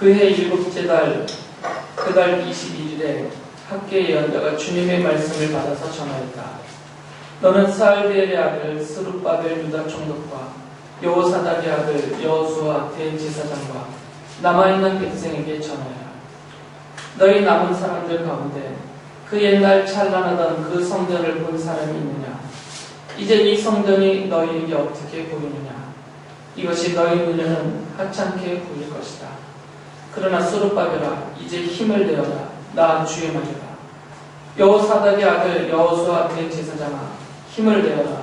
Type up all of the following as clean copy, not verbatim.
그해 일곱째 달, 그달 22일에 학계 예언자가 주님의 말씀을 받아서 전하였다. 너는 스알디엘의 아들 스룹바벨 유다 총독과 여호사닥의 아들 여호수아 대제사장과 남아있는 백성에게 전하여라. 너희 남은 사람들 가운데 그 옛날 찬란하던 그 성전을 본 사람이 있느냐? 이제 이 성전이 너희에게 어떻게 보이느냐? 이것이 너희 눈에는 하찮게 보일 것이다. 그러나 스룹바벨아, 이제 힘을 내어라. 나 주의 말이다. 여호사닥의 아들 여호수아 대제사장아, 힘을 내어라.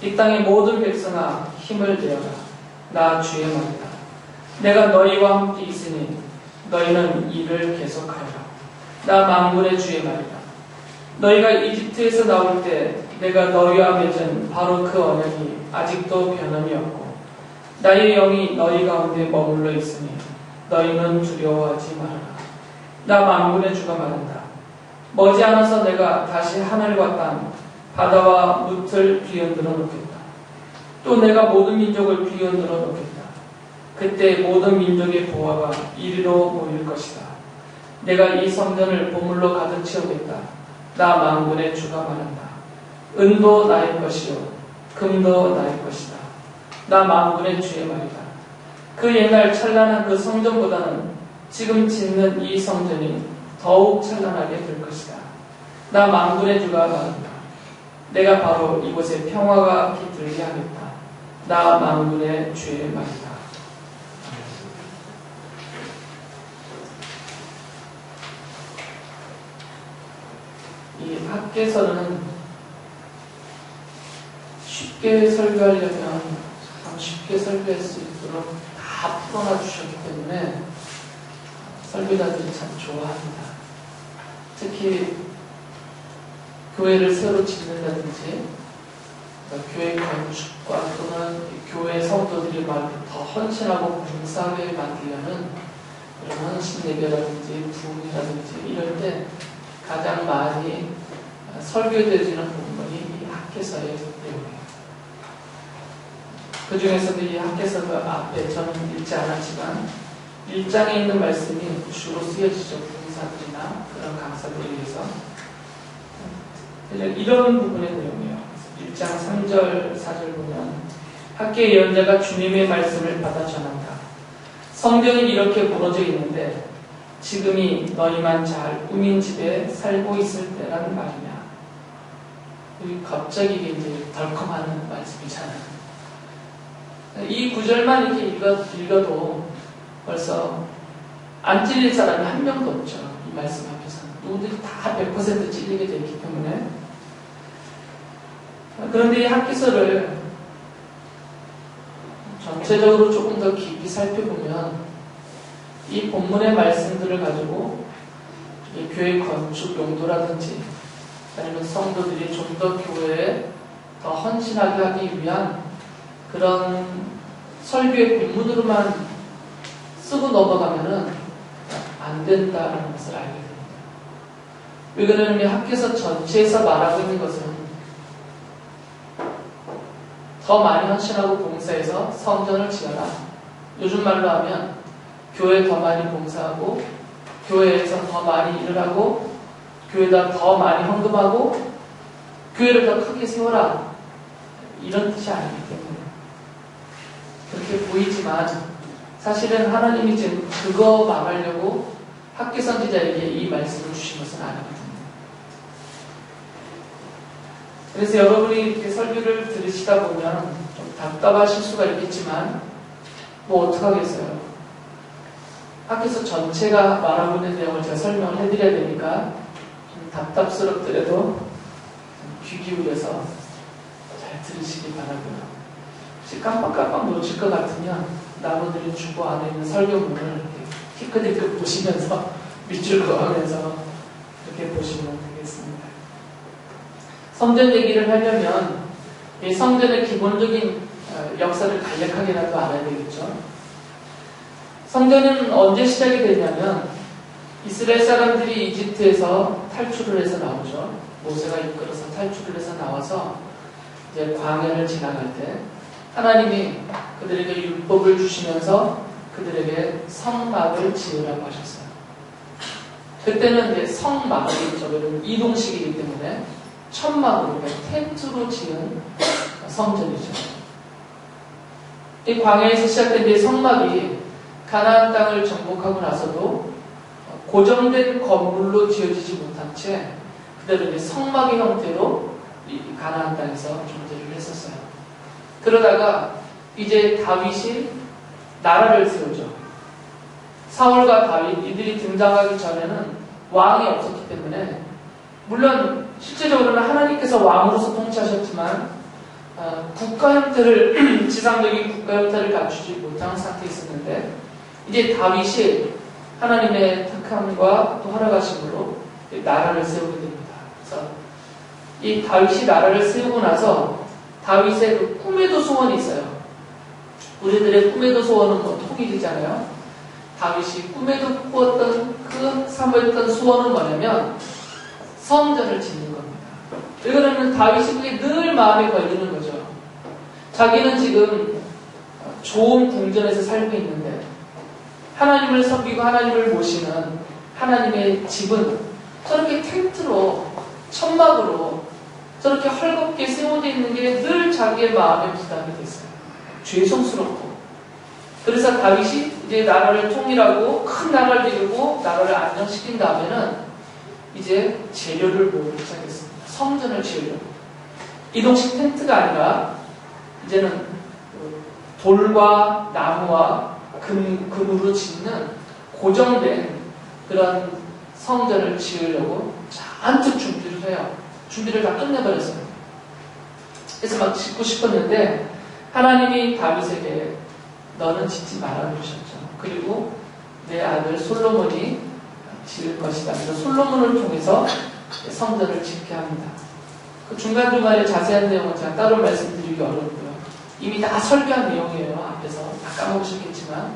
이 땅의 모든 백성아, 힘을 내어라. 나 주의 말이다. 내가 너희와 함께 있으니 너희는 일을 계속하여라. 나 만군의 주의 말이다. 너희가 이집트에서 나올 때 내가 너희와 맺은 바로 그 언약이 아직도 변함이 없고 나의 영이 너희 가운데 머물러 있으니 너희는 두려워하지 말아라. 나 만군의 주가 말한다. 머지않아서 내가 다시 하늘과 땅, 바다와 뭇을 뒤흔들어 놓겠다. 또 내가 모든 민족을 뒤흔들어 놓겠다. 그때 모든 민족의 보화가 이리로 모일 것이다. 내가 이 성전을 보물로 가득 채우겠다. 나 만군의 주가 말한다. 은도 나의 것이요 금도 나의 것이다. 나 만군의 주의 말이다. 그 옛날 찬란한 그 성전보다는 지금 짓는 이 성전이 더욱 찬란하게 될 것이다. 나 만군의 주가 말한다. 내가 바로 이곳에 평화가 깃들게 하겠다. 나 만군의 주의 말이다. 이 학계서는 쉽게 설교하려면 참 쉽게 설교할 수 있도록 다 풀어놔 주셨기 때문에 설교자들이 참 좋아합니다. 특히 교회를 새로 짓는다든지 교회 건축과 또는 교회 성도들이 막 더 헌신하고 봉사하게 만들려는 그런 헌신 예배라든지 부흥이라든지 이럴 때 가장 많이 설교되어지는 부분이 이 학계서의 내용이에요. 그 중에서도 이 학계서가 앞에 저는 읽지 않았지만 1장에 있는 말씀이 주로 쓰여지죠. 부흥사들이나 그런 강사들에 의해서 이런 부분의 내용이에요. 1장 3절 4절 보면 학계 예언자가 주님의 말씀을 받아 전한다. 성전이 이렇게 무너져 있는데 지금이 너희만 잘 꾸민 집에 살고 있을 때란 말이냐. 갑자기 이제 덜컹하는 말씀이잖아요. 이 구절만 이렇게 읽어도 벌써 안 찔릴 사람이 한 명도 없죠. 이 말씀 앞에서는. 누구들이 다 100% 찔리게 되어 있기 때문에. 그런데 이 학기서를 전체적으로 조금 더 깊이 살펴보면 이 본문의 말씀들을 가지고 이 교회 건축 용도라든지 아니면 성도들이 좀 더 교회에 더 헌신하게 하기 위한 그런 설교의 본문으로만 쓰고 넘어가면은 안 된다는 것을 알게 됩니다. 왜 그러냐면 학교에서 전체에서 말하고 있는 것은 더 많이 헌신하고 봉사해서 성전을 지어라. 요즘 말로 하면 교회에 더 많이 봉사하고 교회에서 더 많이 일을 하고 교회에다 더 많이 헌금하고 교회를 더 크게 세워라. 이런 뜻이 아니기 때문에 그렇게 보이지만 사실은 하나님이 지금 그거 막으려고 학계 선지자에게 이 말씀을 주신 것은 아니거든요. 그래서 여러분이 이렇게 설교를 들으시다 보면 좀 답답하실 수가 있겠지만 뭐 어떡하겠어요. 학교에서 전체가 말하고 있는 내용을 제가 설명을 해드려야 되니까 좀 답답스럽더라도 귀 기울여서 잘 들으시기 바라고요. 혹시 깜빡깜빡 놓칠 것 같으면 나무들이 주보 안에 있는 설교문을 티끌티끌 보시면서 밑줄 그어가면서 이렇게 보시면 되겠습니다. 성전 얘기를 하려면 이 성전의 기본적인 역사를 간략하게라도 알아야 되겠죠. 성전은 언제 시작이 되냐면 이스라엘 사람들이 이집트에서 탈출을 해서 나오죠. 모세가 이끌어서 탈출을 해서 나와서 이제 광야를 지나갈 때 하나님이 그들에게 율법을 주시면서 그들에게 성막을 지으라고 하셨어요. 그때는 이제 성막이 저거는 이동식이기 때문에 천막으로, 텐트로 지은 성전이죠. 이 광야에서 시작된 이 성막이 가나안 땅을 정복하고 나서도 고정된 건물로 지어지지 못한 채 그대로 이제 성막의 형태로 이 가나안 땅에서 존재를 했었어요. 그러다가 이제 다윗이 나라를 세우죠. 사울과 다윗 이들이 등장하기 전에는 왕이 없었기 때문에 물론 실제적으로는 하나님께서 왕으로서 통치하셨지만 국가 형태를 지상적인 국가 형태를 갖추지 못한 상태에 있었는데 이제 다윗이 하나님의 택함과 또 허락하심으로 나라를 세우게 됩니다. 그래서 이 다윗이 나라를 세우고 나서 다윗의 그 꿈에도 소원이 있어요. 우리들의 꿈에도 소원은 뭐 통일이잖아요. 다윗이 꿈에도 꾸었던 그 사모했던 소원은 뭐냐면 성전을 짓는 겁니다. 왜 그러면 다윗이 그게 늘 마음에 걸리는 거죠. 자기는 지금 좋은 궁전에서 살고 있는데 하나님을 섬기고 하나님을 모시는 하나님의 집은 저렇게 텐트로 천막으로 저렇게 헐겁게 세워져 있는 게 늘 자기의 마음에 부담이 됐어요. 죄송스럽고. 그래서 다윗이 이제 나라를 통일하고 큰 나라를 이루고 나라를 안정시킨 다음에는 이제 재료를 모으기 시작했습니다. 성전을 지으려고. 이동식 텐트가 아니라 이제는 돌과 나무와 금으로 짓는 고정된 그런 성전을 지으려고 잔뜩 준비를 해요. 준비를 다 끝내버렸어요. 그래서 막 짓고 싶었는데 하나님이 다윗에게 너는 짓지 말아주셨죠. 그리고 내 아들 솔로몬이 지을 것이다. 그래서 솔로몬을 통해서 성전을 짓게 합니다. 그 중간중간에 자세한 내용은 제가 따로 말씀드리기 어렵고요. 이미 다 설교한 내용이에요. 앞에서 다 까먹으셨겠지만.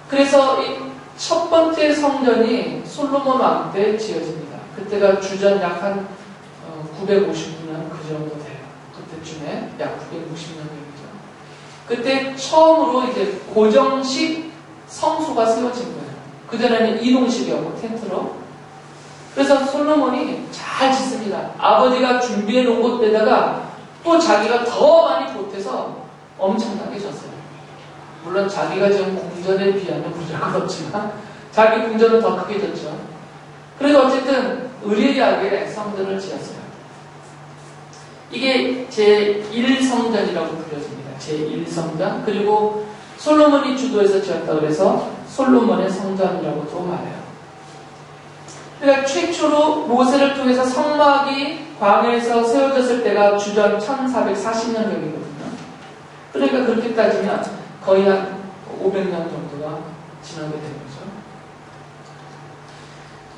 그래서 이 첫 번째 성전이 솔로몬 왕 때 지어집니다. 그때가 주전 약 한 959년 그 정도 돼요. 그때쯤에 약 960년경이죠. 그때 처음으로 이제 고정식 성소가 세워진 거예요. 그전에는 이동식이었고 텐트로. 그래서 솔로몬이 잘 짓습니다. 아버지가 준비해 놓은 곳에다가 또 자기가 더 많이 보태서 엄청나게 졌어요. 물론 자기가 지은 궁전에 비하면 부족하지만 자기 궁전은 더 크게 졌죠. 그래서 어쨌든 의리하게 성전을 지었어요. 이게 제1성전이라고 불려집니다. 제1성전. 그리고 솔로몬이 주도해서 지었다고 해서 솔로몬의 성전이라고도 말해요. 그러니까 최초로 모세를 통해서 성막이 광야에서 세워졌을 때가 주전 1440년경이거든요. 그러니까 그렇게 따지면 거의 한 500년 정도가 지나게 된 거죠.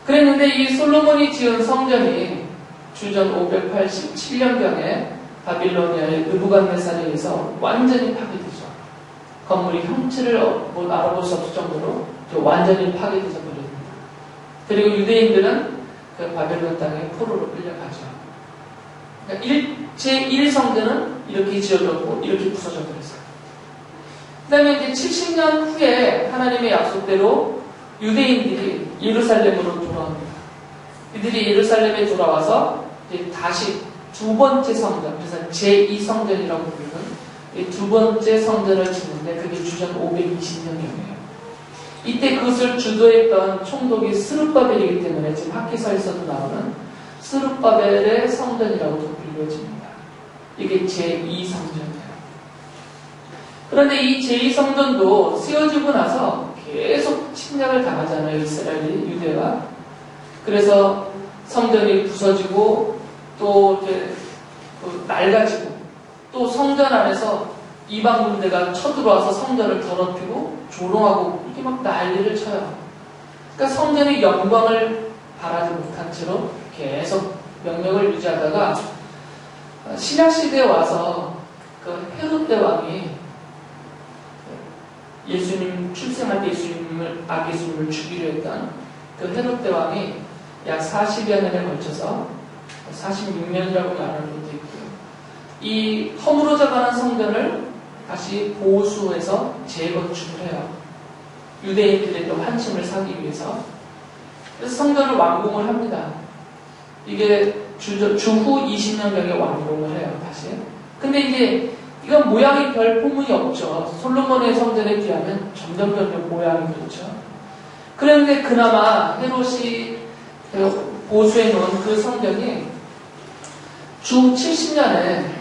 그랬는데 이 솔로몬이 지은 성전이 주전 587년경에 바빌로니아의 느부갓네살에 의해서 완전히 파괴되죠. 건물이 형체를 알아볼 수 없을 정도로 완전히 파괴되어 버립니다. 그리고 유대인들은 그 바벨론 땅에 포로로 끌려가죠. 그러니까 제1성전은 이렇게 지어졌고 이렇게 부서져 버렸어요. 그 다음에 이제 70년 후에 하나님의 약속대로 유대인들이 예루살렘으로 돌아옵니다. 이들이 예루살렘에 돌아와서 이제 다시 두 번째 성전, 그래서 제2성전이라고 부르는 이 두 번째 성전을 짓는데 그게 주전 520년경이에요. 이때 그것을 주도했던 총독이 스룹바벨이기 때문에 지금 학기서에서도 나오는 스룹바벨의 성전이라고도 불려집니다. 이게 제2성전이에요. 그런데 이 제2성전도 세워지고 나서 계속 침략을 당하잖아요. 이스라엘이, 유대가. 그래서 성전이 부서지고 또 이렇게 낡아지고 또 성전 안에서 이방 군대가 쳐들어와서 성전을 더럽히고 조롱하고 이렇게 막 난리를 쳐요. 그러니까 성전의 영광을 바라지 못한 채로 계속 명령을 유지하다가 신약시대에 와서 그 헤롯 대왕이 예수님 출생할 때 악 예수님을 죽이려 했던 그 헤롯 대왕이 약 40여 년에 걸쳐서 46년이라고 말하는 것도 있고요. 이 허물어져 가는 성전을 다시 보수해서 재건축을 해요. 유대인들의 환심을 사기 위해서. 그래서 성전을 완공을 합니다. 이게 주후 20년경에 완공을 해요, 다시. 근데 이제 이건 모양이 별 포문이 없죠. 솔로몬의 성전에 비하면 점점 모양이 그렇죠. 그런데 그나마 헤롯이 보수해 놓은 그 성전이 주 70년에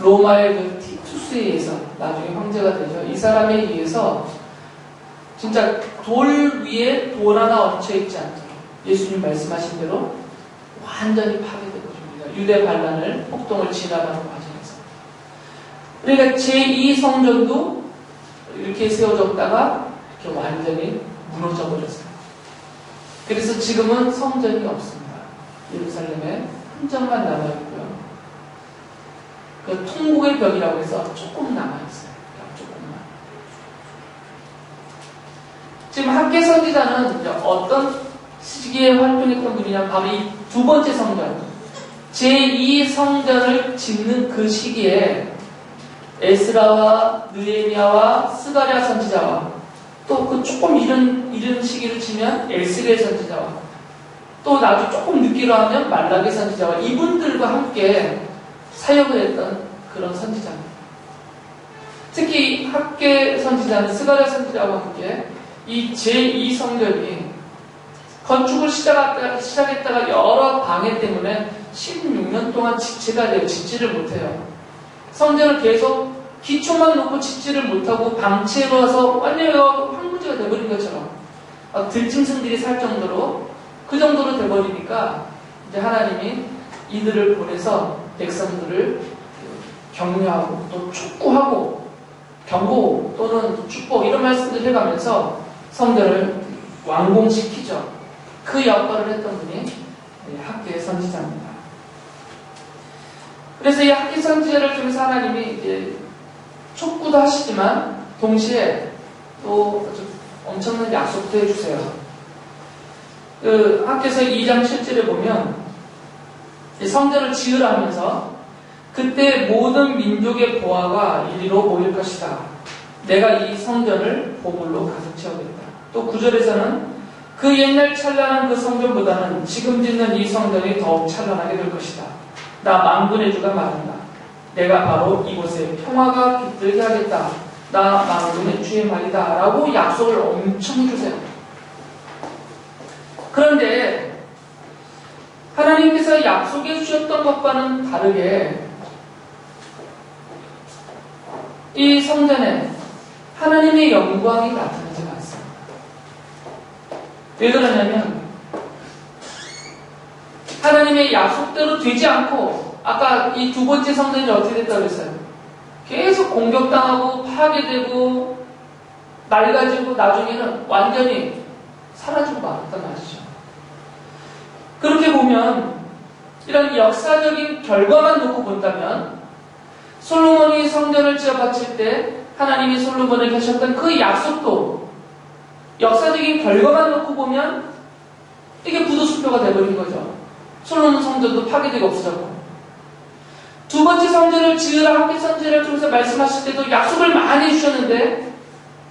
로마의 그 티투스에 의해서 나중에 황제가 되죠. 이 사람에 의해서 진짜 돌 위에 돌 하나 얹혀 있지 않도록 예수님 말씀하신 대로 완전히 파괴된 것입니다. 유대 반란을 폭동을 지나가는 과정에서. 그러니까 제2성전도 이렇게 세워졌다가 이렇게 완전히 무너져 버렸어요. 그래서 지금은 성전이 없습니다. 예루살렘에 흔적만 남아있고요. 그 통곡의 벽이라고 해서 조금 남아있어요. 조금만. 지금 학계 선지자는 어떤 시기에 활동했던 분이냐면 바로 이 두 번째 성전, 제2성전을 짓는 그 시기에 에스라와 느헤미야와 스가랴 선지자와 또 그 조금 이른 시기를 치면 에스겔 선지자와 또 나중에 조금 늦기로 하면 말라기 선지자와 이분들과 함께 사역을 했던 그런 선지자입니다. 특히 학계 선지자는 스가랴 선지자와 함께 이 제2성전이 건축을 시작했다가 여러 방해 때문에 16년 동안 지체가 돼요. 짓지를 못해요. 성전을 계속 기초만 놓고 짓지를 못하고 방치해로 와서 완전히 황무지가 돼버린 것처럼 들짐승들이 살 정도로 그 정도로 돼버리니까 이제 하나님이 이들을 보내서 백성들을 격려하고 또 촉구하고 경고 또는 축복 이런 말씀들 해가면서 성전을 완공시키죠. 그 역할을 했던 분이 학계 선지자입니다. 그래서 이 학계 선지자를 통해서 하나님이 이제 촉구도 하시지만 동시에 또 엄청난 약속도 해주세요. 그 학계서 2장 7절에 보면 성전을 지으라 하면서 그때 모든 민족의 보화가 이리로 모일 것이다. 내가 이 성전을 보물로 가득 채우겠다. 또 9절에서는 그 옛날 찬란한 그 성전보다는 지금 짓는 이 성전이 더욱 찬란하게 될 것이다. 나 만군의 주가 말한다. 내가 바로 이곳에 평화가 깃들게 하겠다. 나 만군의 주의 말이다. 라고 약속을 엄청 해주세요. 그런데 하나님께서 약속해 주셨던 것과는 다르게 이 성전에 하나님의 영광이 나타나지 않습니다. 왜 그러냐면 하나님의 약속대로 되지 않고 아까 이 두 번째 성전이 어떻게 됐다고 했어요? 계속 공격당하고 파괴되고 낡아지고 나중에는 완전히 사라지고 말았단 말이죠. 그렇게 보면 이런 역사적인 결과만 놓고 본다면 솔로몬이 성전을 지어 바칠 때 하나님이 솔로몬에게 하셨던 그 약속도 역사적인 결과만 놓고 보면 이게 부도수표가 돼버린 거죠. 솔로몬 성전도 파괴되고 없어졌고 두 번째 성전을 지으라 학계 선지자를 통해서 말씀하실 때도 약속을 많이 해주셨는데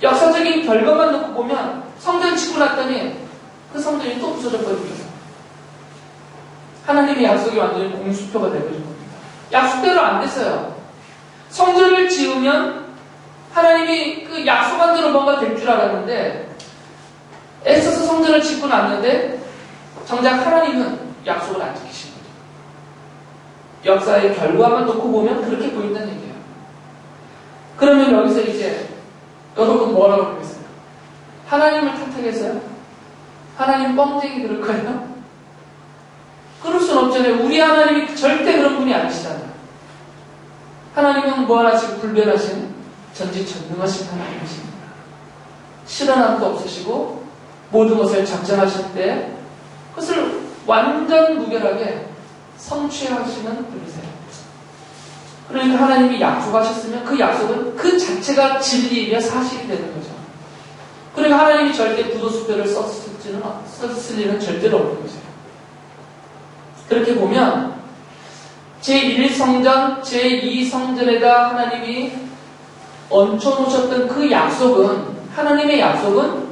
역사적인 결과만 놓고 보면 성전 짓고 났더니 그 성전이 또 부서져 버린 거죠. 하나님의 약속이 완전히 공수표가 돼버린 겁니다. 약속대로 안 됐어요. 성전을 지으면 하나님이 그 약속한 대로 뭔가 될 줄 알았는데 애써서 성전을 짓고 났는데 정작 하나님은 약속을 안 지키신 거죠. 역사의 결과만 놓고 보면 그렇게 보인다는 얘기예요. 그러면 여기서 이제 여러분 뭐라고 그러겠어요? 하나님을 탓하겠어요? 하나님 뻥쟁이 그럴 거예요? 그럴 순 없잖아요. 우리 하나님이 절대 그런 분이 아니시잖아요. 하나님은 무한하시고 불변하신 전지전능하신 하나님이십니다. 실현함도 없으시고 모든 것을 작정하실 때 그것을 완전 무결하게 성취하시는 분이세요. 그러니까 하나님이 약속하셨으면 그 약속은 그 자체가 진리이며 사실이 되는 거죠. 그러니까 하나님이 절대 부도수표를 썼을 일은 절대로 없는 거죠. 그렇게 보면 제1성전, 제2성전에다 하나님이 얹혀놓으셨던 그 약속은, 하나님의 약속은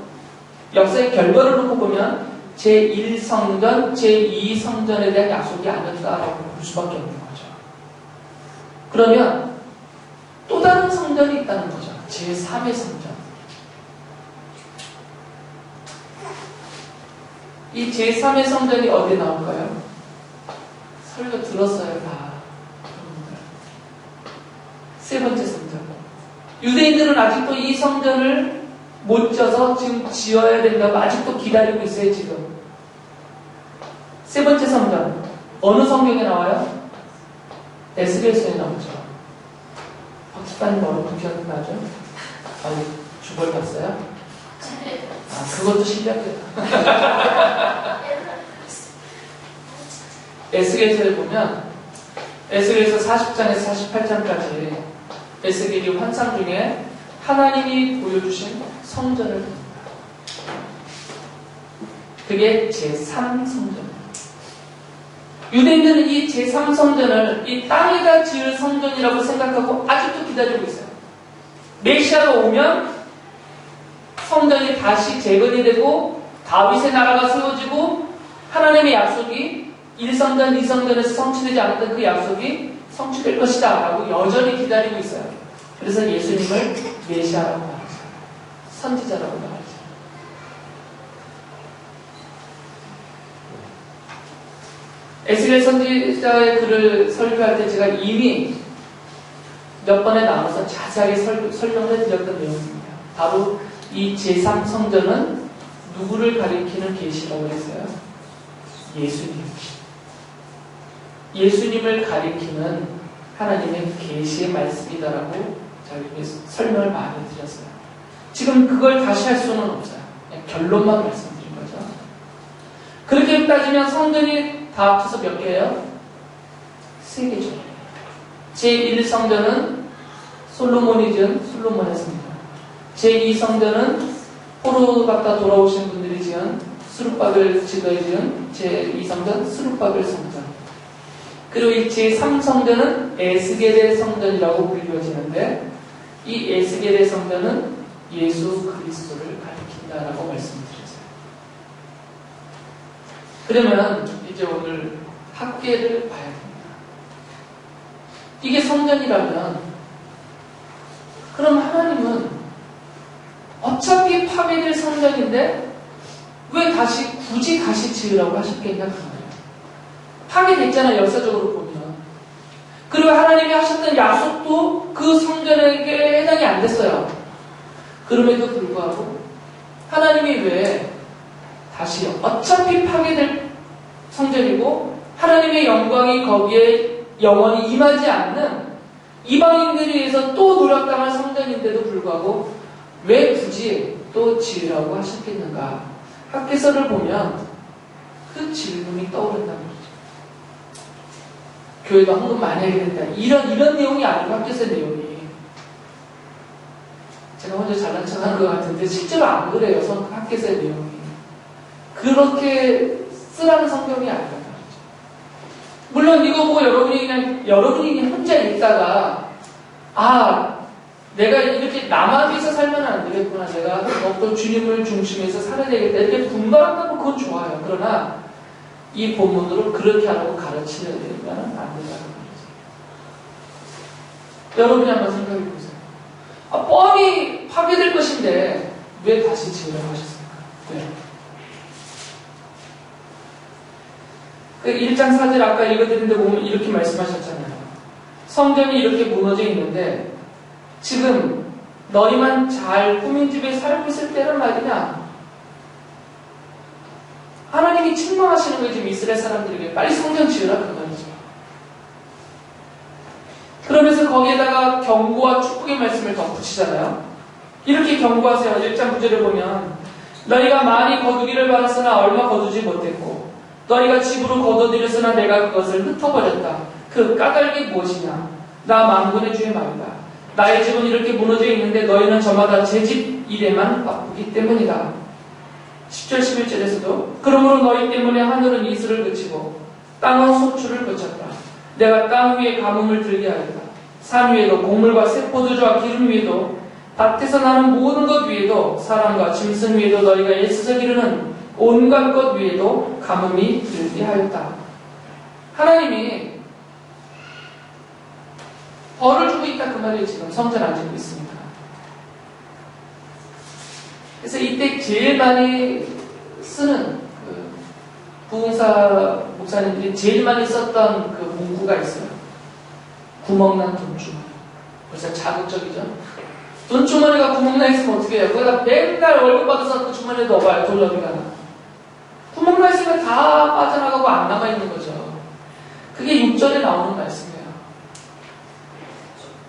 역사의 결과를 놓고 보면 제1성전, 제2성전에 대한 약속이 아니었다라고 볼 수밖에 없는 거죠. 그러면 또 다른 성전이 있다는 거죠. 제3의 성전. 이 제3의 성전이 어디에 나올까요? 설교 들었어요, 다. 세 번째 성전. 유대인들은 아직도 이 성전을 못 져서 지금 지어야 된다고 아직도 기다리고 있어요, 지금. 세 번째 성전. 어느 성경에 나와요? 에스겔서에 나오죠. 박사님 어렵게 기억나죠? 아니, 주벌 봤어요? 그것도 신기하겠다. 에스겔서에 보면 에스겔서 40장에서 48장까지 에스겔이 환상 중에 하나님이 보여주신 성전을 봅니다. 그게 제3성전입니다. 유대인들은 이 제3성전을 이 땅에다 지을 성전이라고 생각하고 아직도 기다리고 있어요. 메시아가 오면 성전이 다시 재건이 되고 다윗의 나라가 세워지고 하나님의 약속이 1성전, 2성전에서 성취되지 않았던 그 약속이 성취될 것이다 라고 여전히 기다리고 있어요. 그래서 예수님을 메시아라고 말하죠. 선지자라고 말하죠. 에스겔 선지자의 글을 설교할 때 제가 이미 몇 번에 나눠서 자세하게 설명을 드렸던 내용입니다. 바로 이 제3성전은 누구를 가리키는 계시라고 했어요? 예수님. 예수님을 가리키는 하나님의 계시의 말씀이다라고 제가 설명을 많이 드렸어요. 지금 그걸 다시 할 수는 없어요. 그냥 결론만 말씀드린 거죠. 그렇게 따지면 성전이 다 합쳐서 몇 개예요? 3개죠. 제1성전은 솔로몬이 지은 솔로몬의 성전. 제2성전은 포로 갔다 돌아오신 분들이 지은 스룹바벨 지도에 지은 제2성전 스룹바벨 성전. 그리고 이 제3성전은 에스겔의 성전이라고 불리워지는데 이 에스겔의 성전은 예수 그리스도를 가리킨다라고 말씀드렸어요. 그러면 이제 오늘 학계를 봐야 됩니다. 이게 성전이라면 그럼 하나님은 어차피 파괴될 성전인데 왜 굳이 다시 지으라고 하셨겠냐 그 말이에요. 파괴됐잖아요, 역사적으로 보면. 그리고 하나님이 하셨던 약속도 그 성전에게 해당이 안 됐어요. 그럼에도 불구하고 하나님이 왜 다시 어차피 파괴될 성전이고 하나님의 영광이 거기에 영원히 임하지 않는 이방인들에 의해서 또 노력당할 성전인데도 불구하고 왜 굳이 또 지으라고 하셨겠는가? 학계서를 보면 그 질문이 떠오른단 말이죠. 교회도 헌금 많이 하게 된다. 이런 내용이 아니고 학계서 내용이. 제가 혼자 잘난 척 하는 것 같은데 실제로 안 그래요. 학계서의 내용이. 그렇게 쓰라는 성경이 아니란 말이죠. 물론 이거 보고 여러분이 혼자 읽다가 내가 이렇게 남아 위해서 살면 안 되겠구나. 내가 또 주님을 중심에서 살아야 되겠다. 이렇게 분발한다면 그건 좋아요. 그러나 이 본문으로 그렇게 하라고 가르치는 데는 안 된다는 말이죠. 여러분이 한번 생각해 보세요. 뻔히 파괴될 것인데 왜 다시 지으라고 하셨습니까? 그 1장 4절 아까 읽어드린데 보면 이렇게 말씀하셨잖아요. 성전이 이렇게 무너져 있는데 지금 너희만 잘 꾸민 집에 살고 있을 때란 말이냐? 하나님이 책망하시는 거예요. 지금 이스라엘 사람들에게 빨리 성전 지으라 그 말이죠. 그러면서 거기에다가 경고와 축복의 말씀을 덧붙이잖아요. 이렇게 경고하세요. 1장 9절을 보면 너희가 많이 거두기를 바랐으나 얼마 거두지 못했고 너희가 집으로 거둬들였으나 내가 그것을 흩어버렸다. 그 까닭이 무엇이냐? 나 만군의 주의 말이다. 나의 집은 이렇게 무너져 있는데 너희는 저마다 제 집 일에만 바쁘기 때문이다. 10절 11절에서도 그러므로 너희 때문에 하늘은 이슬을 그치고 땅은 소출을 그쳤다. 내가 땅 위에 가뭄을 들게 하였다. 산 위에도 곡물과 새 포도주와 기름 위에도 밭에서 나는 모든 것 위에도 사람과 짐승 위에도 너희가 애써서 기르는 온갖 것 위에도 가뭄이 들게 하였다. 하나님이 벌을 주고 있다 그 말이에요. 지금 성전 안 짓고 있습니다. 그래서 이때 제일 많이 쓰는 부흥사 목사님들이 제일 많이 썼던 그 문구가 있어요. 구멍난 돈주머니. 벌써 자극적이죠? 돈주머니가 구멍나 있으면 어떻게 해요? 거기다 맨날 월급 받아서 그 주머니에 넣어봐요. 돈 어디 가나. 구멍나 있으면 다 빠져나가고 안 남아있는 거죠. 그게 6절에 나오는 말씀이에요.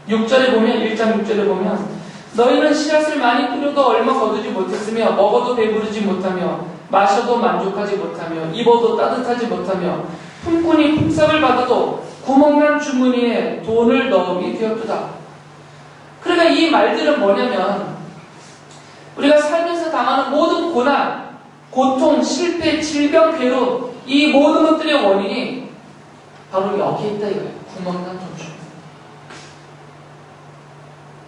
6절에 보면, 1장 6절에 보면 너희는 씨앗을 많이 뿌려도 얼마 거두지 못했으며 먹어도 배부르지 못하며 마셔도 만족하지 못하며 입어도 따뜻하지 못하며 품꾼이 품삯을 받아도 구멍난 주머니에 돈을 넣음이 되었도다. 그러니까 이 말들은 뭐냐면 우리가 살면서 당하는 모든 고난, 고통, 실패, 질병, 괴로움 이 모든 것들의 원인이 바로 여기에 있다 이거예요. 구멍난 돈주머니.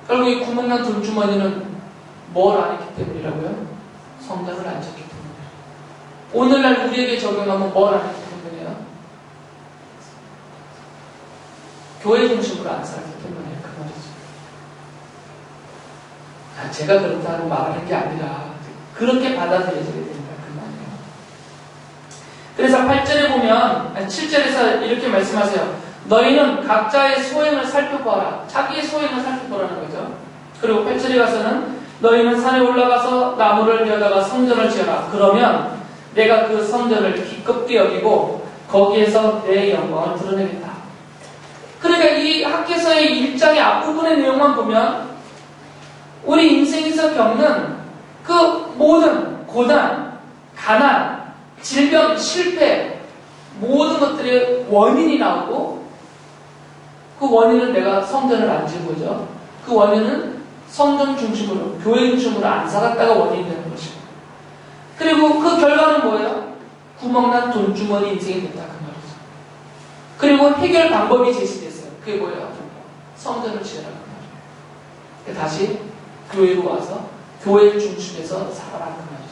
결국 이 구멍난 돈주머니는 뭘 안 했기 때문이라고요? 성전을 안 쳤기 때문이에요. 오늘날 우리에게 적용하면 뭘 안 했기 때문이에요? 교회 중심으로 안 살기 때문이에요. 그 말이죠. 제가 그렇다고 말하는 게 아니라 그렇게 받아들여져야 됩니다. 그 말이에요. 그래서 8절에 보면 7절에서 이렇게 말씀하세요. 너희는 각자의 소행을 살펴보아라. 자기의 소행을 살펴보라는 거죠. 그리고 8절에 가서는 너희는 산에 올라가서 나무를 베어다가 성전을 지어라. 그러면 내가 그 성전을 기껍게 여기고 거기에서 내 영광을 드러내겠다. 그러니까 이 학개서의 1장의 앞부분의 내용만 보면 우리 인생에서 겪는 그 모든 고난, 가난, 질병, 실패 모든 것들의 원인이 나오고 그 원인은 내가 성전을 안 지은 거죠. 그 원인은 성전 중심으로, 교회 중심으로 안 살았다가 원인이 되는 것이고. 그리고 그 결과는 뭐예요? 구멍난 돈주머니 인생이 됐다. 그 말이죠. 그리고 해결 방법이 제시됐어요. 그게 뭐예요? 성전을 지으라. 그 말이에요. 다시 교회로 와서 교회 중심에서 살아라. 그 말이죠.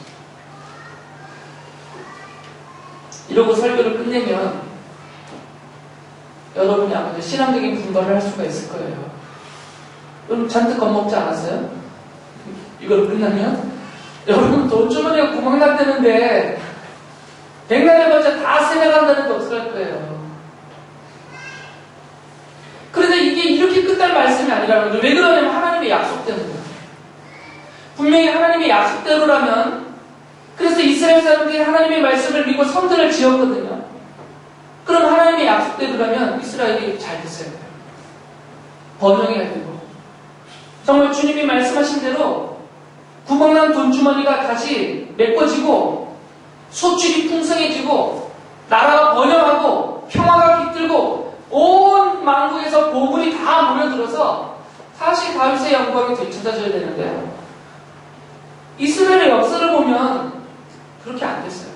이러고 설교를 끝내면 여러분이 아마 신앙적인 분발을 할 수가 있을 거예요. 여러분 잔뜩 겁먹지 않았어요? 이걸 끝나면? 여러분 돈주머니가 구멍났다는데 백날 해봤자 다 새나간다는데 어떡할 거예요? 그런데 이게 이렇게 끝날 말씀이 아니라는 거죠. 왜 그러냐면 하나님의 약속 때문에. 분명히 하나님의 약속대로라면 그래서 이스라엘 사람들이 하나님의 말씀을 믿고 성전을 지었거든요. 그럼 하나님의 약속대로라면 이스라엘이 잘 됐어요. 번영해야 되고 정말 주님이 말씀하신 대로 구멍난 돈주머니가 다시 메꿔지고 소출이 풍성해지고 나라가 번영하고 평화가 깃들고 온 만국에서 보물이 다 몰려들어서 다시 다윗의 영광이 되찾아져야 되는데 이스라엘의 역사를 보면 그렇게 안 됐어요.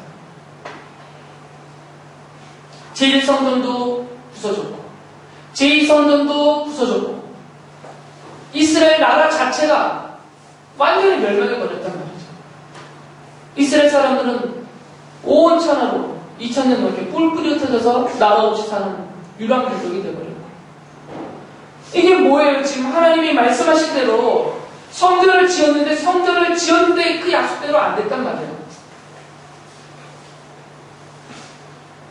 제1성전도 부서졌고 제2성전도 부서졌고 이스라엘 나라 자체가 완전히 멸망해버렸단 말이죠. 이스라엘 사람들은 온 천하로 2000년 넘게 뿔 끓여 터져서 나라 없이 사는 유랑민족이 되어버렸고 이게 뭐예요? 지금 하나님이 말씀하신 대로 성전을 지었는데 그 약속대로 안 됐단 말이에요.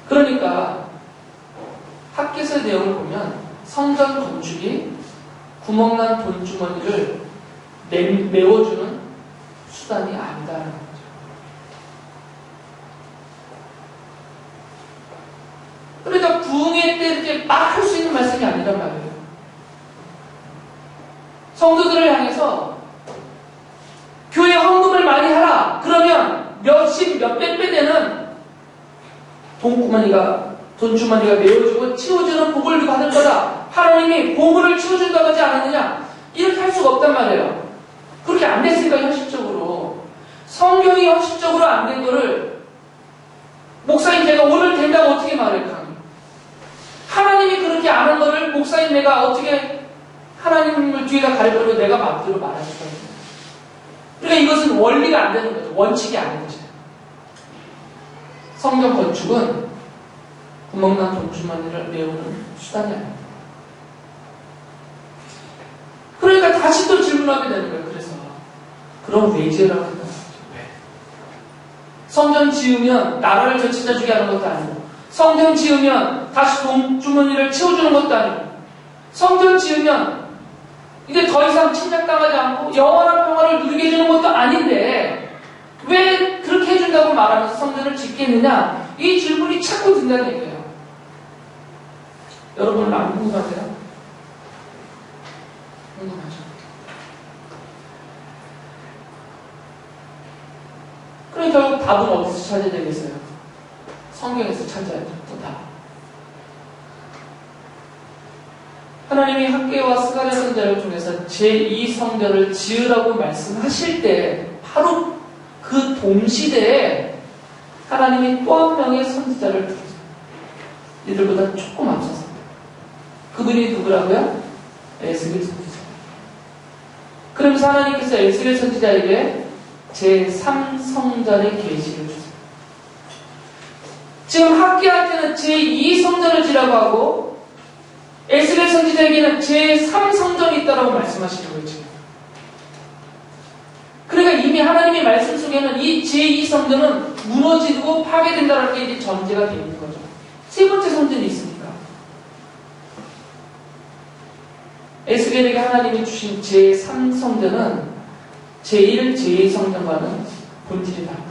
그러니까 학개서의 내용을 보면 성전 건축이 구멍난 돈주머니를 메워주는 수단이 아니다라는 거죠. 그러니까 부흥회 때 이렇게 막 할 수 있는 말씀이 아니란 말이에요. 성도들을 향해서 교회 헌금을 많이 하라. 그러면 몇백 배 되는 돈주머니가 메워주고 치워주는 복을 받을 거다. 하나님이 보물을 치워준다고 하지 않았느냐? 이렇게 할 수가 없단 말이에요. 그렇게 안 됐으니까 현실적으로. 성경이 현실적으로 안 된 거를 목사님 제가 오늘 된다고 어떻게 말할까? 하나님이 그렇게 안 한 거를 목사님 내가 어떻게 하나님을 뒤에다 가려버리고 내가 마음대로 말할 수가 있는 거예요. 그러니까 이것은 원리가 안 되는 거죠. 원칙이 아닌 거죠. 성경 건축은 구멍난 돈주머니를 메우는 수단이 아닙니다. 그러니까 다시 또 질문하게 되는 거예요. 그래서 그럼 왜 지으라고 한다는 거죠? 왜? 성전 지으면 나라를 되찾아주게 하는 것도 아니고, 성전 지으면 다시 돈주머니를 채워주는 것도 아니고, 성전 지으면 이제 더 이상 침략당하지 않고 영원한 평화를 누리게 해주는 것도 아닌데 왜 그렇게 해준다고 말하면서 성전을 짓겠느냐? 이 질문이 자꾸 든다는 얘기예요. 여러분 안 궁금하세요? 궁금하죠? 그럼 결국 답은 어디서 찾아야 되겠어요? 성경에서 찾아야 돼요. 또 답. 하나님이 학개와 스가랴 선지자를 통해서 제2성전을 지으라고 말씀하실 때 바로 그 동시대에 하나님이 또 한 명의 선지자를 부르세요. 이들보다 조금 앞서서. 그분이 누구라고요? 에스겔 선지자. 그러면서 하나님께서 에스겔 선지자에게 제3성전의 계시를 주세요. 지금 학개한테는 제2성전을 지라고 하고 에스겔 선지자에게는 제3성전이 있다라고 말씀하시는 거예요, 지금. 그러니까 이미 하나님의 말씀 속에는 이 제2성전은 무너지고 파괴된다는 게 이제 전제가 되어 있는 거죠. 세 번째 성전이 있습니까? 에스겔에게 하나님이 주신 제3성전은 제1, 제2성전과는 본질이 다릅니다.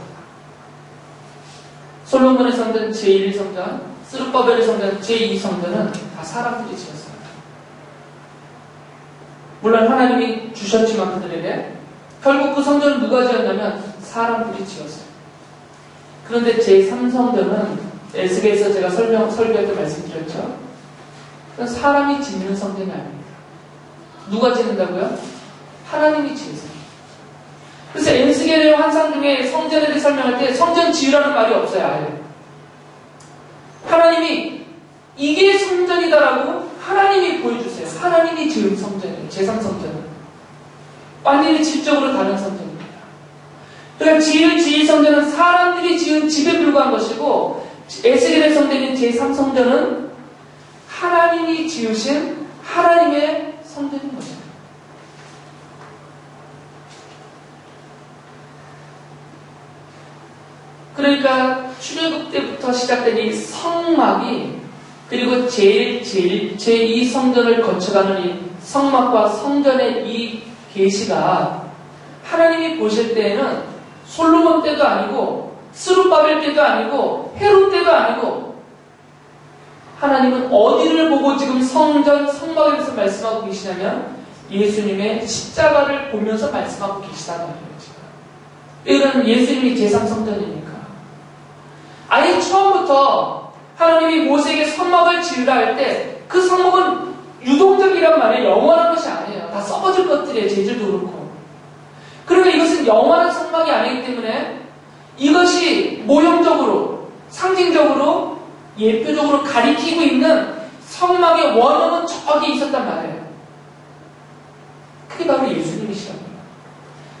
솔로몬의 성전 제1성전, 스룹바벨의 성전 제2성전은 다 사람들이 지었어요. 물론 하나님이 주셨지만 그들에게 결국 그 성전을 누가 지었냐면 사람들이 지었어요. 그런데 제3성전은 에스겔에서 제가 설교할 때 말씀드렸죠. 사람이 짓는 성전이 아닙니다. 누가 짓는다고요? 하나님이 지으세요. 그래서 에스겔의 환상 중에 성전에 대해 설명할 때 성전 지으라는 말이 없어요. 아예. 하나님이 이게 성전이다라고 하나님이 보여주세요. 하나님이 지은 성전이에요. 제3성전은. 완전히 질적으로 다른 성전입니다. 그러니까 제1성전은 사람들이 지은 집에 불과한 것이고 에스겔의 성전인 제3성전은 하나님이 지으신 하나님의 성전인 것입니다. 그러니까 출애굽 때부터 시작된 이 성막이 그리고 제2성전을 거쳐가는 이 성막과 성전의 이 계시가 하나님이 보실 때에는 솔로몬 때도 아니고 스룹바벨 때도 아니고 헤롯 때도 아니고 하나님은 어디를 보고 지금 성전, 성막에 대해서 말씀하고 계시냐면 예수님의 십자가를 보면서 말씀하고 계시다는 거예요. 이거는 예수님이 제3성전이니까. 아예 처음부터 하나님이 모세에게 성막을 지으라 할 때 그 성막은 유동적이란 말이에요. 영원한 것이 아니에요. 다 썩어질 것들이에요. 재질도 그렇고. 그러니까 이것은 영원한 성막이 아니기 때문에 이것이 모형적으로, 상징적으로, 예표적으로 가리키고 있는 성막의 원형은 저기 있었단 말이에요. 그게 바로 예수님이시랍니다.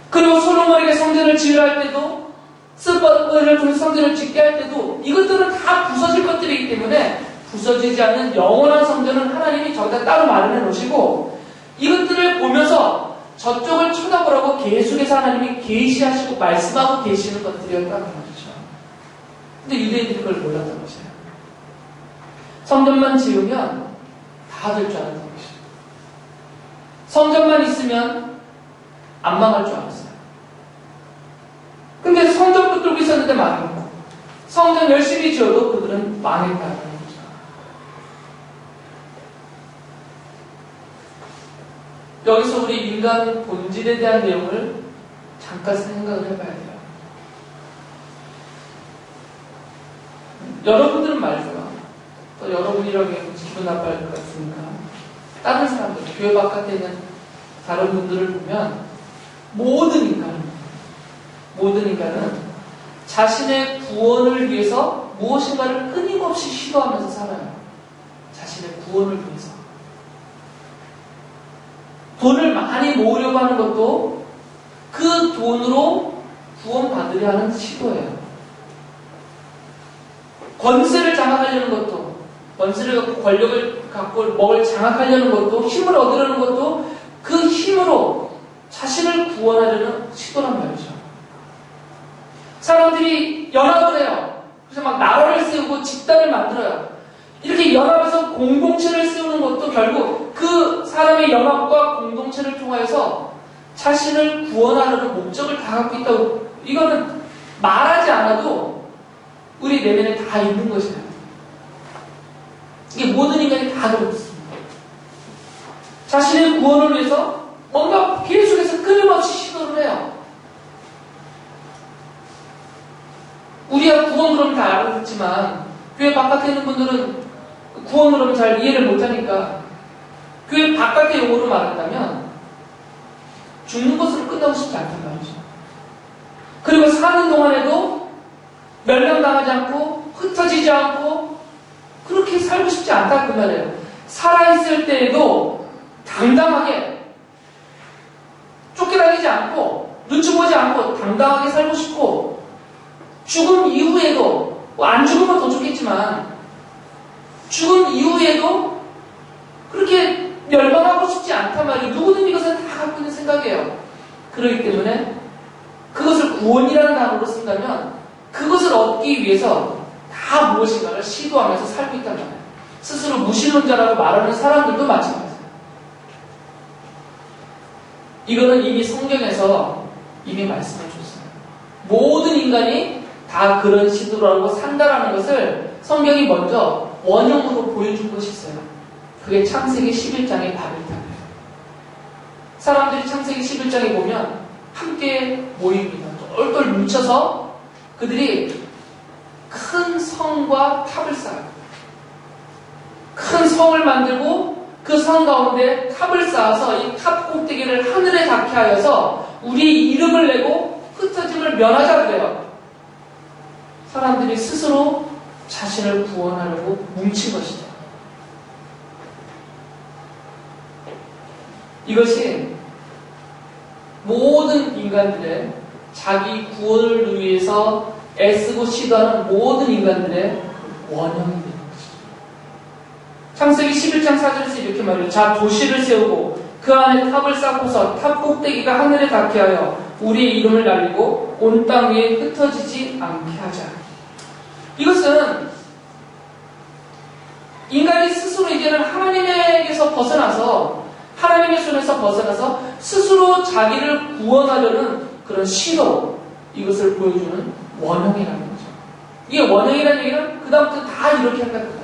그리고 솔로몬에게 성전을 지으라 할 때도 스룹바벨을 통해서 성전을 짓게 할 때도 이것들은 다 부서질 것들이기 때문에 부서지지 않는 영원한 성전은 하나님이 저기다 따로 마련해 놓으시고 이것들을 보면서 저쪽을 쳐다보라고 계속해서 하나님이 계시하시고 말씀하고 계시는 것들이었다는 거죠. 근데 유대인들이 그걸 몰랐던 것이에요. 성전만 지으면 다 될 줄 알았던 것이죠. 성전만 있으면 안 망할 줄 알았어요. 근데 성전 붙들고 있었는데 망했고 성전 열심히 지어도 그들은 망했다는 거죠. 여기서 우리 인간 본질에 대한 내용을 잠깐 생각을 해봐야 돼요. 여러분들은 말이죠. 또 여러분이라고 해서 기분 나빠할 것 같으니까 다른 사람들, 교회 바깥에 있는 다른 분들을 보면 모든 인간은 자신의 구원을 위해서 무엇인가를 끊임없이 시도하면서 살아요. 자신의 구원을 위해서. 돈을 많이 모으려고 하는 것도 그 돈으로 구원받으려 하는 시도예요. 권세를 장악하려는 것도, 권세를 갖고 권력을 갖고 뭘 장악하려는 것도, 힘을 얻으려는 것도 그 힘으로 자신을 구원하려는 시도란 말이죠. 사람들이 연합을 해요. 그래서 막 나라를 세우고 집단을 만들어요. 이렇게 연합해서 공동체를 세우는 것도 결국 그 사람의 연합과 공동체를 통하여서 자신을 구원하려는 목적을 다 갖고 있다고, 이거는 말하지 않아도 우리 내면에 다 있는 것이에요. 이게 모든 인간이 다 그렇습니다. 자신의 구원을 위해서 뭔가 계속해서 끊임없이 시도를 해요. 우리가 구원 그러면 다 알았지만 교회 바깥에 있는 분들은 구원 그러면 잘 이해를 못하니까 교회 바깥의 용어로 말한다면 죽는 것으로 끝나고 싶지 않단 말이죠. 그리고 사는 동안에도 멸망당하지 않고 흩어지지 않고 그렇게 살고 싶지 않다 그 말이에요. 살아있을 때에도 당당하게 쫓겨다니지 않고 눈치 보지 않고 당당하게 살고 싶고, 죽음 이후에도 안 죽으면 더 좋겠지만 죽음 이후에도 그렇게 멸망하고 싶지 않단 말이에요. 누구든 이것을 다 갖고 있는 생각이에요. 그렇기 때문에 그것을 구원이라는 단어로 쓴다면 그것을 얻기 위해서 다 무엇인가를 시도하면서 살고 있단 말이에요. 스스로 무신론자라고 말하는 사람들도 마찬가지예요. 이거는 이미 성경에서 이미 말씀해 줬어요. 모든 인간이 다 그런 시도라고 산다라는 것을 성경이 먼저 원형으로 보여준 것이 있어요. 그게 창세기 11장의 바벨탑이에요. 사람들이 창세기 11장에 보면 함께 모입니다. 똘똘 뭉쳐서 그들이 큰 성과 탑을 쌓아요. 큰 성을 만들고 그 성 가운데 탑을 쌓아서 이 탑 꼭대기를 하늘에 닿게 하여서 우리 이름을 내고 흩어짐을 면하자 그래요. 사람들이 스스로 자신을 구원하려고 뭉친 것이죠. 이것이 모든 인간들의 자기 구원을 위해서 애쓰고 시도하는 모든 인간들의 원형이 되는 것이죠. 창세기 11장 4절에서 이렇게 말해요. 자, 도시를 세우고 그 안에 탑을 쌓고서 탑 꼭대기가 하늘에 닿게 하여 우리의 이름을 날리고 온 땅 위에 흩어지지 않게 하자. 이것은 인간이 스스로 이제는 하나님에게서 벗어나서, 하나님의 손에서 벗어나서 스스로 자기를 구원하려는 그런 시도, 이것을 보여주는 원형이라는 거죠. 이게 원형이라는 얘기는 그 다음부터 다 이렇게 한다는 거예요.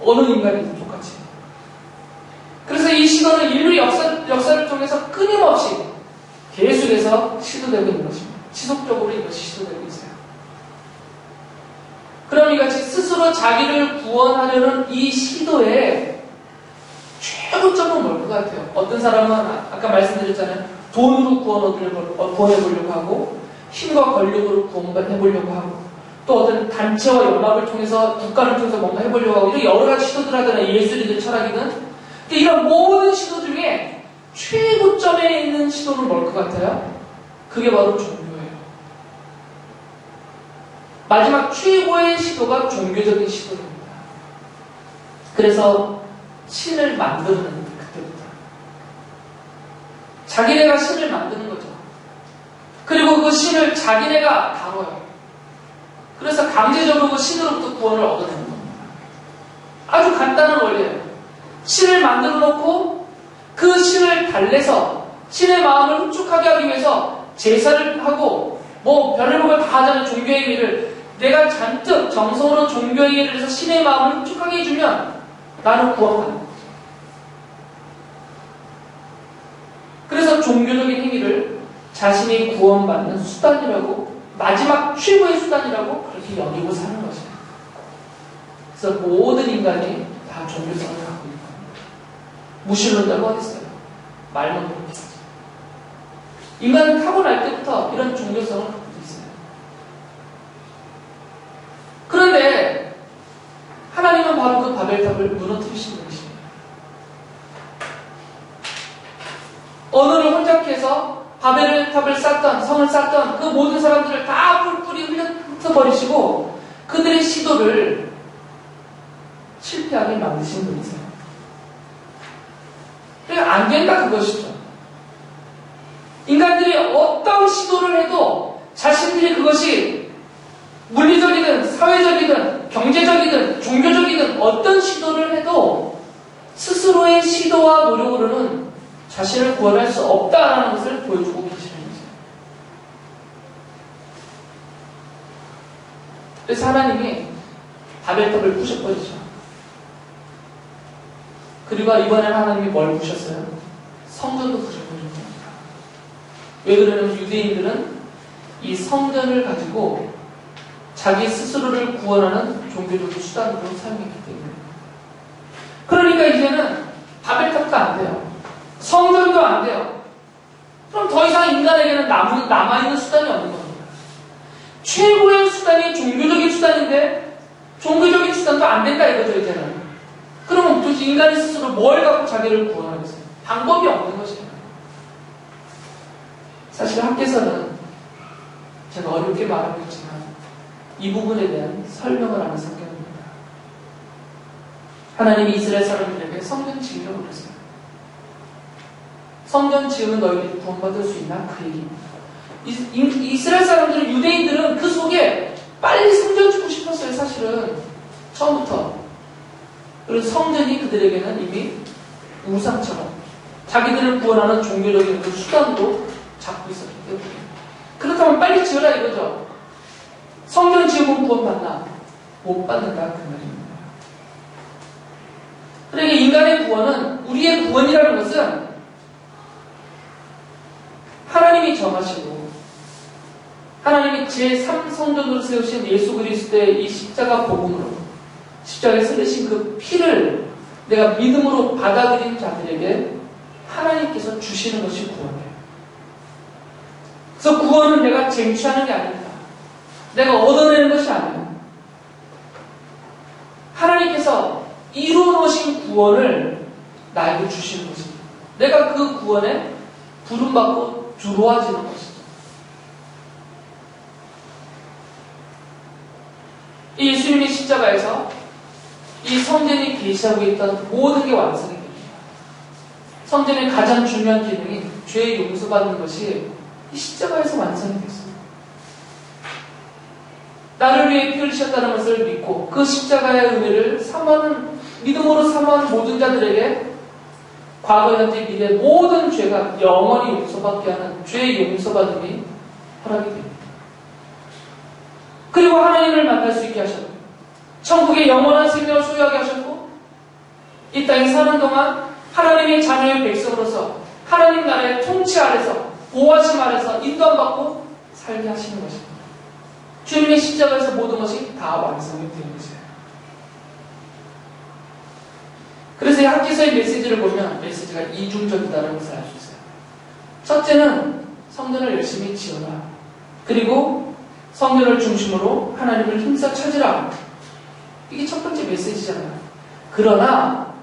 어느 인간이든 똑같이. 그래서 이 시도는 인류 역사를 통해서 끊임없이 계속해서 시도되고 있는 것입니다. 지속적으로 이것이 시도되고 있어요. 그럼 이같이 스스로 자기를 구원하려는 이 시도의 최고점은 뭘 것 같아요? 어떤 사람은 아까 말씀드렸잖아요. 돈으로 구원해보려고 하고, 힘과 권력으로 구원해보려고 하고, 또 어떤 단체와 연합을 통해서, 국가를 통해서 뭔가 해보려고 하고, 이런 여러 가지 시도들 하잖아요. 예술이든 철학이든. 이런 모든 시도 중에 최고점에 있는 시도는 뭘 것 같아요? 그게 바로 종교예요. 마지막 최고의 시도가 종교적인 시도입니다. 그래서 신을 만드는 그때부터 자기네가 신을 만드는 거죠. 그리고 그 신을 자기네가 다뤄요. 그래서 강제적으로 그 신으로부터 구원을 얻어내는 겁니다. 아주 간단한 원리예요. 신을 만들어 놓고 그 신을 달래서 신의 마음을 흡족하게 하기 위해서 제사를 하고 뭐 별의별 걸 다 하자는 종교의 의미를 내가 잔뜩 정성으로 종교의 일을 해서 신의 마음을 흡족하게 해주면 나는 구원받는 거죠. 그래서 종교적인 행위를 자신이 구원받는 수단이라고, 마지막 최고의 수단이라고 그렇게 여기고 사는 거죠. 그래서 모든 인간이 다 종교성을 갖고 있는 겁니다. 무신론자가 어디 있어요? 말만 그렇게 하죠. 인간은 타고날 때부터 이런 종교성을 갖고 있어요. 그런데 하나님은 바로 그 바벨탑을 무너뜨리시는 것입니다. 하나님께서 바벨 탑을 쌓던, 성을 쌓던 그 모든 사람들을 다 뿔뿔이 흩어버리시고 그들의 시도를 실패하게 만드신 분이세요. 그러니까 안 된다 그것이죠. 인간들이 어떤 시도를 해도 자신들이 그것이 물리적이든 사회적이든 경제적이든 종교적이든 어떤 시도를 해도 스스로의 시도와 노력으로는 자신을 구원할 수 없다라는 것을 보여주고 계시는 거죠. 그래서 하나님이 바벨탑을 부셔버리죠. 그리고 이번에는 하나님이 뭘 부셨어요? 성전도 부셔버린 겁니다. 왜 그러냐면 유대인들은 이 성전을 가지고 자기 스스로를 구원하는 종교적인 수단으로 사용했기 때문에. 그러니까 이제는 바벨탑도 안 돼요. 성전도 안 돼요. 그럼 더 이상 인간에게는 남아있는 수단이 없는 겁니다. 최고의 수단이 종교적인 수단인데 종교적인 수단도 안 된다 이거죠 이제는. 그러면 도대체 인간이 스스로 뭘 갖고 자기를 구원하겠어요? 방법이 없는 것이에요. 사실 학계에서는 제가 어렵게 말하고 있지만 이 부분에 대한 설명을 하는 성경입니다. 하나님이 이스라엘 사람들에게 성전 지으라고 그랬어요. 성전 지으면 너희들이 구원받을 수 있나? 그 얘기입니다. 이스라엘 사람들은, 유대인들은 그 속에 빨리 성전 짓고 싶었어요, 사실은. 처음부터. 그리고 성전이 그들에게는 이미 우상처럼 자기들을 구원하는 종교적인 그 수단으로 잡고 있었기 때문에. 그렇다면 빨리 지으라 이거죠. 성전 지으면 구원받나? 못 받는다 그 말입니다. 그러니까 인간의 구원은, 우리의 구원이라는 것은 하나님이 정하시고 하나님이 제3성전으로 세우신 예수 그리스도의 이 십자가 복음으로 십자가에 흘리신 그 피를 내가 믿음으로 받아들인 자들에게 하나님께서 주시는 것이 구원이에요. 그래서 구원은 내가 쟁취하는 게 아닙니다. 내가 얻어내는 것이 아니에요. 하나님께서 이루어 놓으신 구원을 나에게 주시는 것입니다. 내가 그 구원에 부름받고 들어와지는 것이죠. 이 예수님의 십자가에서 이 성전이 계시하고 있던 모든 게 완성이 됩니다. 성전의 가장 중요한 기능이 죄의 용서받는 것이 이 십자가에서 완성이 됐습니다. 나를 위해 피 흘리셨다는 것을 믿고 그 십자가의 은혜를 믿음으로 사모하는 모든 자들에게 과거, 현재, 미래 모든 죄가 영원히 용서받게 하는 죄의 용서받음이 허락이 됩니다. 그리고 하나님을 만날 수 있게 하셨고 천국의 영원한 생명을 소유하게 하셨고 이 땅에 사는 동안 하나님의 자녀의 백성으로서 하나님 나라의 통치 아래서 보호하심 아래서 인도받고 살게 하시는 것입니다. 주님의 십자가에서 모든 것이 다 완성이 되는 것이에요. 그래서 이 학기서의 메시지를 보면 메시지가 이중적이다라는 것을 알 수 있어요. 첫째는 성전을 열심히 지어라. 그리고 성전을 중심으로 하나님을 힘써 찾으라. 이게 첫 번째 메시지잖아요. 그러나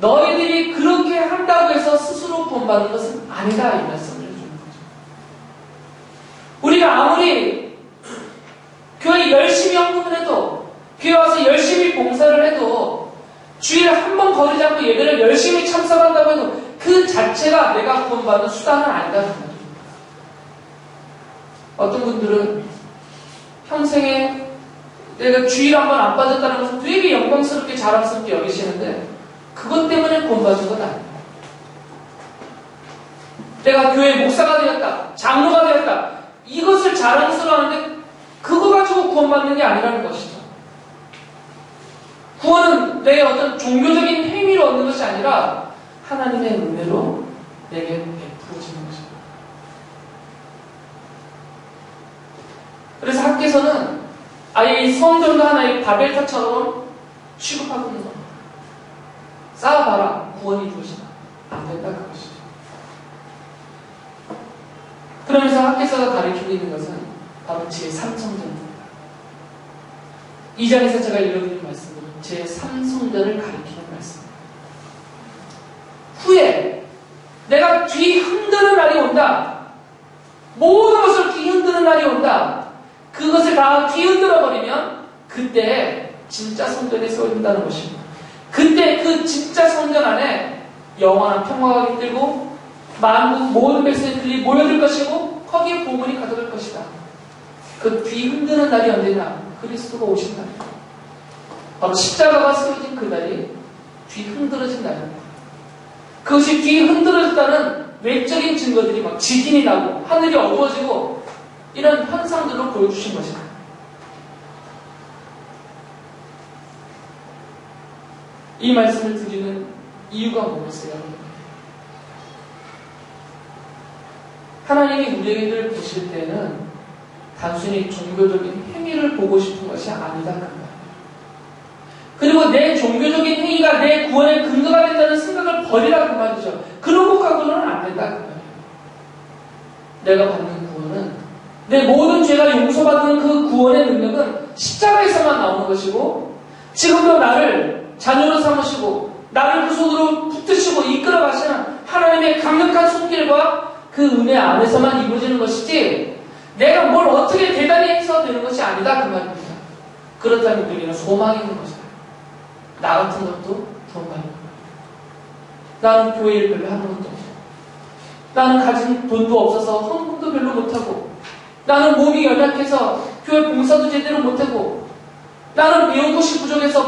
너희들이 그렇게 한다고 해서 스스로 구원받는 것은 아니다. 이 말씀을 해주는 거죠. 우리가 아무리 교회 열심히 헌금을 해도 교회 와서 열심히 봉사를 해도 주일에 한 번 거리지 않고 예배를 열심히 참석한다고 해도 그 자체가 내가 구원받는 수단은 아니다는 말입니다. 어떤 분들은 평생에 내가 주일 한 번 안 빠졌다는 것을 되게 영광스럽게 자랑스럽게 여기시는데 그것 때문에 구원받은 건 아닙니다. 내가 교회 목사가 되었다, 장로가 되었다 이것을 자랑스러워하는데 그거 가지고 구원받는 게 아니라는 것이죠. 구원은 내 어떤 종교적인 행위로 얻는 것이 아니라 하나님의 은혜로 내게 베풀어지는 것입니다. 그래서 학계에서는 아예 이 성전도 하나의 바벨탑처럼 취급하고 있는 겁니다. 쌓아봐라, 구원이 이루어지나. 안 된다, 그것이죠. 그러면서 학계에서가 가르치고 있는 것은 바로 제3성전입니다. 2장에서 제가 읽어드린 말씀은 제3성전을 가리키는 말씀입니다. 후에 내가 뒤 흔드는 날이 온다. 모든 것을 뒤흔드는 날이 온다. 그것을 다 뒤흔들어 버리면 그때 진짜 성전이 세워진다는 것입니다. 그때 그 진짜 성전 안에 영원한 평화가 깃들고 만국 모든 백성들이 모여들 것이고 거기에 보물이 가득할 것이다. 그 뒤흔드는 날이 언제냐? 그리스도가 오신 날이다. 바로 십자가가 세워진 그 날이 뒤흔들어진 날입니다. 그것이 뒤흔들어졌다는 외적인 증거들이 막 지진이 나고 하늘이 어두워지고 이런 현상들로 보여주신 것입니다. 이 말씀을 드리는 이유가 뭐겠어요? 하나님이 우리에게를 보실 때는 단순히 종교적인 행위를 보고 싶은 것이 아니다. 그 말이에요. 그리고 내 종교적인 행위가 내 구원의 근거가 된다는 생각을 버리라 그 말이죠. 그러고 가고는 안 된다 그 말이에요. 내가 받는 구원은 내 모든 죄가 용서받는 그 구원의 능력은 십자가에서만 나오는 것이고 지금도 나를 자녀로 삼으시고 나를 그 속으로 붙드시고 이끌어 가시는 하나님의 강력한 손길과 그 은혜 안에서만 이루어지는 것이지 내가 뭘 어떻게 대단히 해서 되는 것이 아니다 그 말입니다. 그렇다면 우리는 소망이 있는 것이다. 나 같은 것도 돈 받는 거야. 나는 교회 일 별로 하는 것도 없어. 나는 가진 돈도 없어서 헌금도 별로 못하고 나는 몸이 연약해서 교회 봉사도 제대로 못하고 나는 배운 것이 부족해서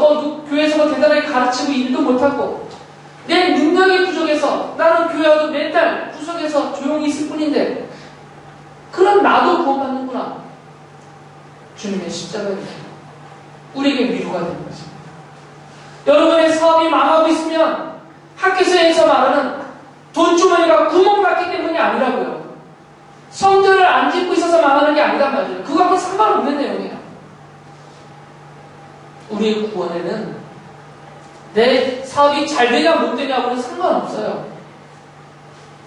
교회에서 대단하게 가르치고 일도 못하고 내 능력이 부족해서 나는 교회와도 맨날 구석에서 조용히 있을 뿐인데 그럼 나도 구원받는구나. 주님의 십자가에 우리에게 위로가 되는 것입니다. 여러분의 사업이 망하고 있으면 학교에서 말하는 돈주머니가 구멍 났기 때문이 아니라고요. 성전을 안 짓고 있어서 망하는 게 아니란 말이에요. 그거하고는 상관없는 내용이에요. 우리의 구원에는 내 사업이 잘 되냐 못 되냐하고는 상관없어요.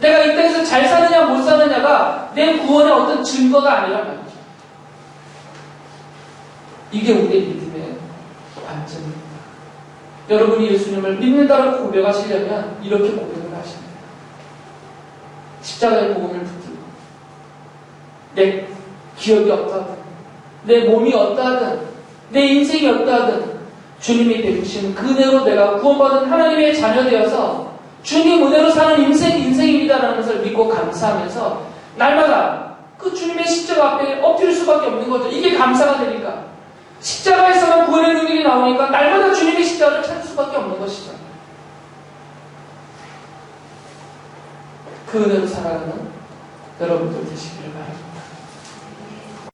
내가 이 땅에서 잘 사느냐 못 사느냐가 내 구원의 어떤 증거가 아니란 말이죠. 이게 우리의 믿음의 관점입니다. 여러분이 예수님을 믿는다고 고백하시려면 이렇게 고백을 하십니다. 십자가의 복음을 붙들고 내 기억이 어떠하든 내 몸이 어떠하든 내 인생이 어떠하든 주님이 베푸신 그 은혜로 내가 구원받은 하나님의 자녀 되어서 주님 은혜로 사는 인생입니다라는 것을 믿고 감사하면서 날마다 그 주님의 십자가 앞에 엎드릴 수밖에 없는 거죠. 이게 감사가 되니까. 십자가에서만 구원의 능력이 나오니까 날마다 주님의 십자가를 찾을 수밖에 없는 것이죠. 그 은혜로 살아가는 여러분들 되시기를 바랍니다.